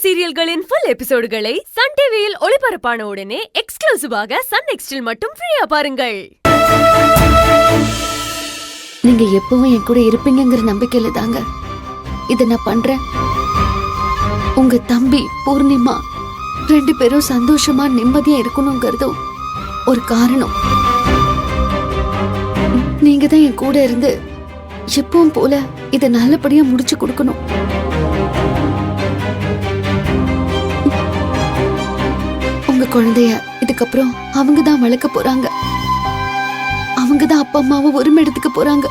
சீரியல்களின் full எபிசோடுகளை Sun டிவியில் ஒளிபரப்பான உடனே எக்ஸ்க்ளூசிவாக சன் நெக்ஸ்டில் மட்டும் ஃப்ரீயா பாருங்கள். நீங்க எப்பவும் என் கூட இருப்பீங்கிற நம்பிக்கையில தாங்க இத நான் பண்றேன். உங்க தம்பி பூர்ணிமா 2 பேரும் சந்தோஷமா நிம்மதியா இருக்கணுங்கிறதும் ஒரு காரணம். நீங்க தான் என் கூட இருந்து எப்பவும் போல இத நல்லபடியா முடிச்சு கொடுக்கணும். உங்க குழந்தைய இதுக்கப்புறம் அவங்க தான் வளர்க்க போறாங்க. அவங்க தான் அப்பா அம்மாவை உரிமை எடுத்துக்க போறாங்க.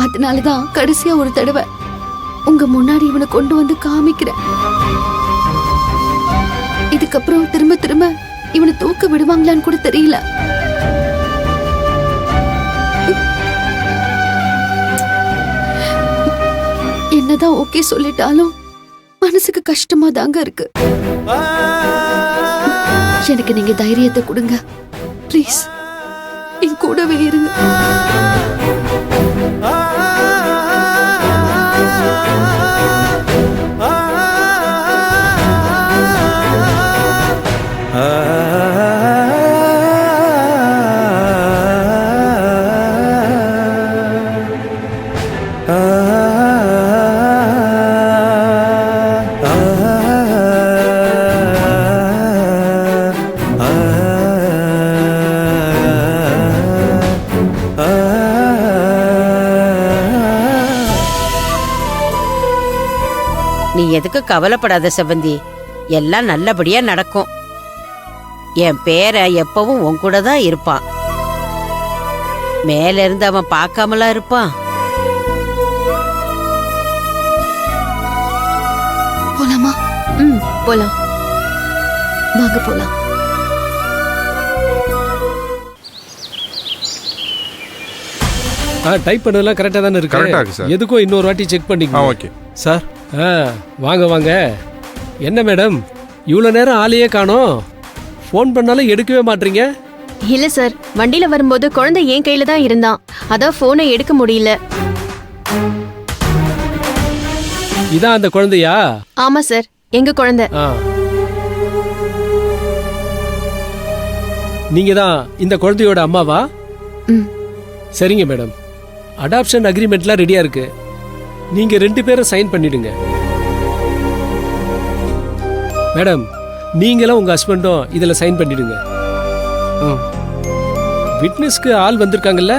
அதனாலதான் கடைசியா ஒரு தடவை உங்க முன்னாடி இவனை கொண்டு வந்து காமிக்கிறேன். இதுக்கப்புறம் திரும்ப திரும்ப இவனை தூக்க விடுவாங்களான்னு கூட தெரியல. என்னதான் ஓகே சொல்லிட்டாலும் மனசுக்கு கஷ்டமா தாங்க இருக்கு. எனக்கு நீங்க தைரியத்தை கொடுங்க ப்ளீஸ். என் கூடவே இருங்க. நீ எதுக்கு கவலைப்படாத செவந்தி, எல்லாம் நல்லபடியா நடக்கும். என் பேரன் எப்பவும் உன் கூட தான் இருப்பான். மேல இருந்து அவன் பார்க்காமலா இருப்பான். போலாமா? போலாம் வாங்க போலாம். டைப் பண்ணதெல்லாம் கரெக்டா தானே இருக்கு? கரெக்டா இருக்கு சார். எதுக்கும் இன்னொரு வாட்டி செக் பண்ணிக்கோ. Okay sir. வாங்க வாங்க. என்ன மேடம் இவ்வளோ நேரம் ஆளையே காணோம்? ஃபோன் பண்ணாலும் எடுக்கவே மாட்டீங்க. இல்ல சார், வண்டியில வரும்போது குழந்தை என் கையில தான் இருந்தான், அதான் போனை எடுக்க முடியல. இதான் அந்த குழந்தையா? ஆமா சார், எங்க குழந்தை. நீங்க தான் இந்த குழந்தையோட அம்மாவா? சரிங்க மேடம், அடாப்ஷன் அக்ரிமெண்ட்லாம் ரெடியா இருக்கு. நீங்க 2 பேரும் சைன் பண்ணிடுங்க. மேடம் நீங்களும் உங்க ஹஸ்பண்டும் இதுல சைன் பண்ணிடுங்க. விட்னஸ்க்கு ஆள் வந்திருக்காங்கல்ல,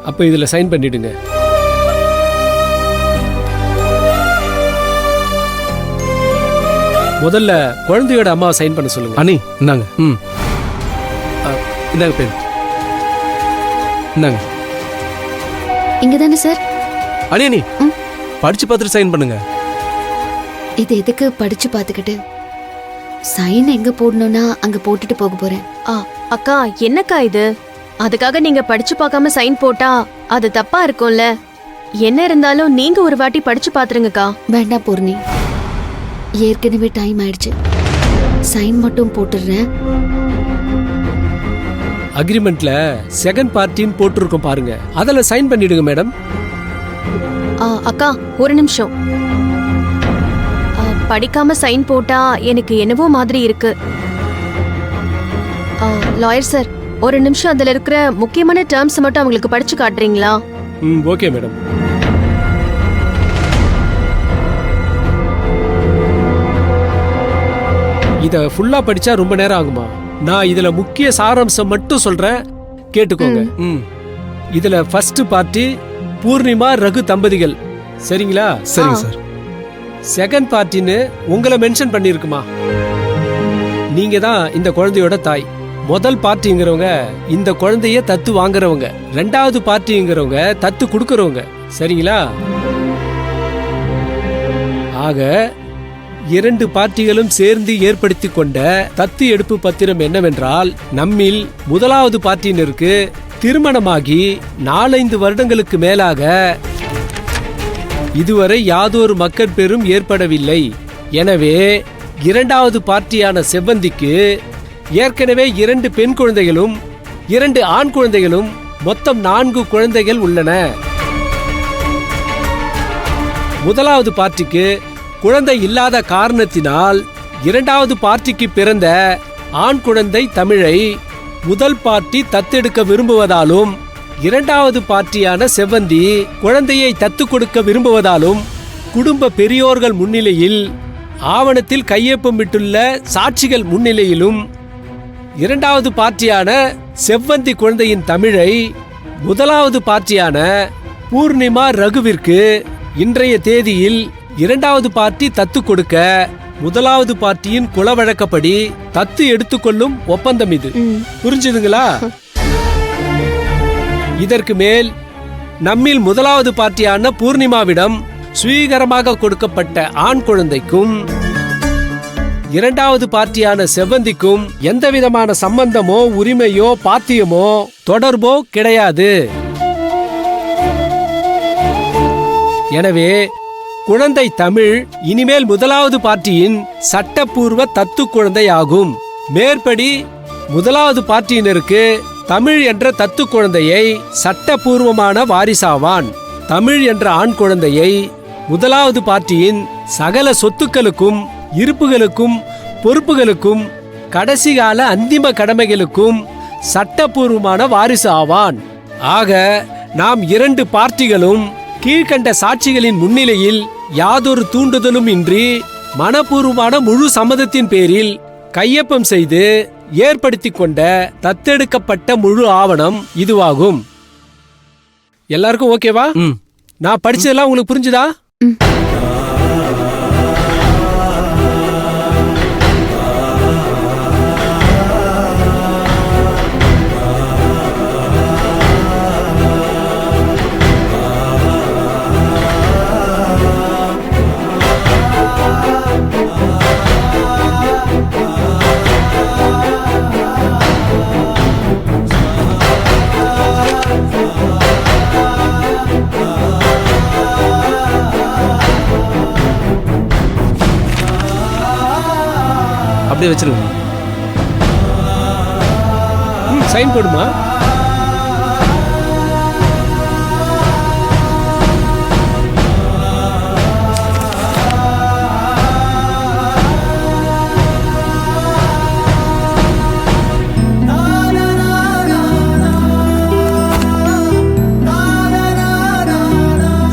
அப்ப இதுல சைன் பண்ணிடுங்க. முதல்ல குழந்தையோட அம்மாவை சைன் பண்ண சொல்லுங்க. அண்ணி இந்தாங்க. இந்தாங்க பேர். இந்தாங்க. இங்க தானே சார்? அண்ணி அண்ணி படிச்சு பார்த்துட்டு சைன் பண்ணுங்க. இது எதுக்கு படிச்சு பார்த்துக்கிட்டு? சைன் எங்க போடணும்னா அங்க போட்டுட்டு போக போறேன். அக்கா என்னக்கா இது? அதுக்காக நீங்க படிச்சு பார்க்காம சைன் போட்டா அது தப்பா இருக்கும்ல. என்ன இருந்தாலும் நீங்க ஒரு வாட்டி படிச்சு பாத்துருங்கக்கா. வேண்டாம் பூர்ணி, ஏற்கனவே டைம் ஆயிடுச்சு. சைன் மட்டும் போட்டுடுறேன். அக்ரிமெண்ட்ல செகண்ட் பார்ட்டின்னு போட்டுருக்கோம் பாருங்க, அதில் சைன் பண்ணிடுங்க மேடம். அக்கா ஒரு நிமிஷம். படிக்காம சைன் போட்டா எனக்கு என்னவோ மாதிரி இருக்கு. லாயர் சார், ஒரு நிமிஷம் அதுல இருக்கிற முக்கியமான டேர்ம்ஸ் மட்டும் அவங்களுக்கு படிச்சு காட்டுறீங்களா? Okay madam. இத ஃபுல்லா படிச்சா ரொம்ப நேரம் ஆகுமா? நான் இதுல முக்கிய சாராம்சம் மட்டும் சொல்றேன், கேட்டுக்கோங்க. இதுல ஃபர்ஸ்ட் பார்ட்டி பூர்ணிமா ரகு தம்பதிகள், சரிங்களா? சரிங்க சார். செகண்ட் பார்ட்டின்னு உங்களை மென்ஷன் பண்ணிருக்குமா? நீங்க தான் இந்த குழந்தையோட தாய். முதல் பார்ட்டிங்கிறவங்க இந்த குழந்தைய தத்து வாங்குறவங்க, 2வது பார்ட்டிங்கிறவங்க தத்து கொடுக்கறவங்க, சரிங்களா? ஆக 2 பார்ட்டிகளும் சேர்ந்து ஏற்படுத்தி கொண்ட தத்து எடுப்பு பத்திரம் என்னவென்றால், நம்மில் 1வது பார்ட்டினருக்கு திருமணமாகி 4-5 வருடங்களுக்கு மேலாக இதுவரை யாதொரு மக்கட்பேறும் ஏற்படவில்லை. எனவே 2வது பார்ட்டியான செவ்வந்திக்கு ஏற்கனவே 2 பெண் குழந்தைகளும் 2 ஆண் குழந்தைகளும் மொத்தம் 4 குழந்தைகள் உள்ளன. முதலாவது பார்ட்டிக்கு குழந்தை இல்லாத காரணத்தினால் இரண்டாவது பார்ட்டிக்கு பிறந்த ஆண் குழந்தை தமிழை முதல் பார்ட்டி தத்தெடுக்க விரும்புவதாலும் இரண்டாவது பார்ட்டியான செவ்வந்தி குழந்தையை தத்து கொடுக்க விரும்புவதாலும் குடும்ப பெரியோர்கள் முன்னிலையில் ஆவணத்தில் கையொப்பமிட்டுள்ள சாட்சிகள் முன்னிலையிலும் இரண்டாவது பார்ட்டியான செவ்வந்தி குழந்தையின் தமிழை முதலாவது பார்ட்டியான பூர்ணிமா ரகுவிற்கு இன்றைய தேதியில் இரண்டாவது பார்ட்டி தத்து கொடுக்க முதலாவது பார்ட்டியின் குல வழக்கப்படி தத்து எடுத்துக்கொள்ளும் ஒப்பந்தம் இது. புரிஞ்சுதுங்களா? இதற்கு மேல் நம்மில் முதலாவது பார்ட்டியான பூர்ணிமாவிடம் சுவீகரமாக கொடுக்கப்பட்ட ஆண் குழந்தைக்கும் இரண்டாவது பார்ட்டியான செவ்வந்திக்கும் எந்தவிதமான சம்பந்தமோ உரிமையோ பாத்தியமோ தொடர்போ கிடையாது. எனவே குழந்தை தமிழ் இனிமேல் முதலாவது பார்ட்டியின் சட்டப்பூர்வ தத்து குழந்தை ஆகும். மேற்படி முதலாவது பார்ட்டியினருக்கு தமிழ் என்ற தத்து குழந்தையை சட்டப்பூர்வமான வாரிசாவான். தமிழ் என்ற ஆண் குழந்தையை முதலாவது பார்ட்டியின் சகல சொத்துக்களுக்கும் இருப்புகளுக்கும் பொறுப்புகளுக்கும் கடைசி கால அந்திம கடமைகளுக்கும் சட்டப்பூர்வமான வாரிசு ஆவான். ஆக நாம் 2 பார்ட்டிகளும் கீழ்கண்ட சாட்சிகளின் முன்னிலையில் யாதொரு தூண்டுதலும் இன்றி மனப்பூர்வமான முழு சம்மதத்தின் பேரில் கையொப்பம் செய்து ஏற்படுத்திக் கொண்ட தத்தெடுக்கப்பட்ட முழு ஆவணம் இதுவாகும். எல்லாருக்கும் ஓகேவா? நான் படிச்சதெல்லாம் உங்களுக்கு புரிஞ்சுதா? அப்படியே வச்சிருங்க. சைன் போடுமா?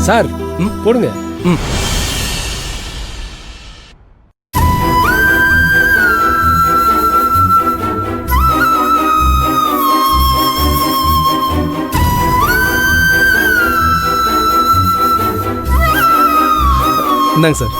சார் போடுங்க. இந்தாங்க சார்.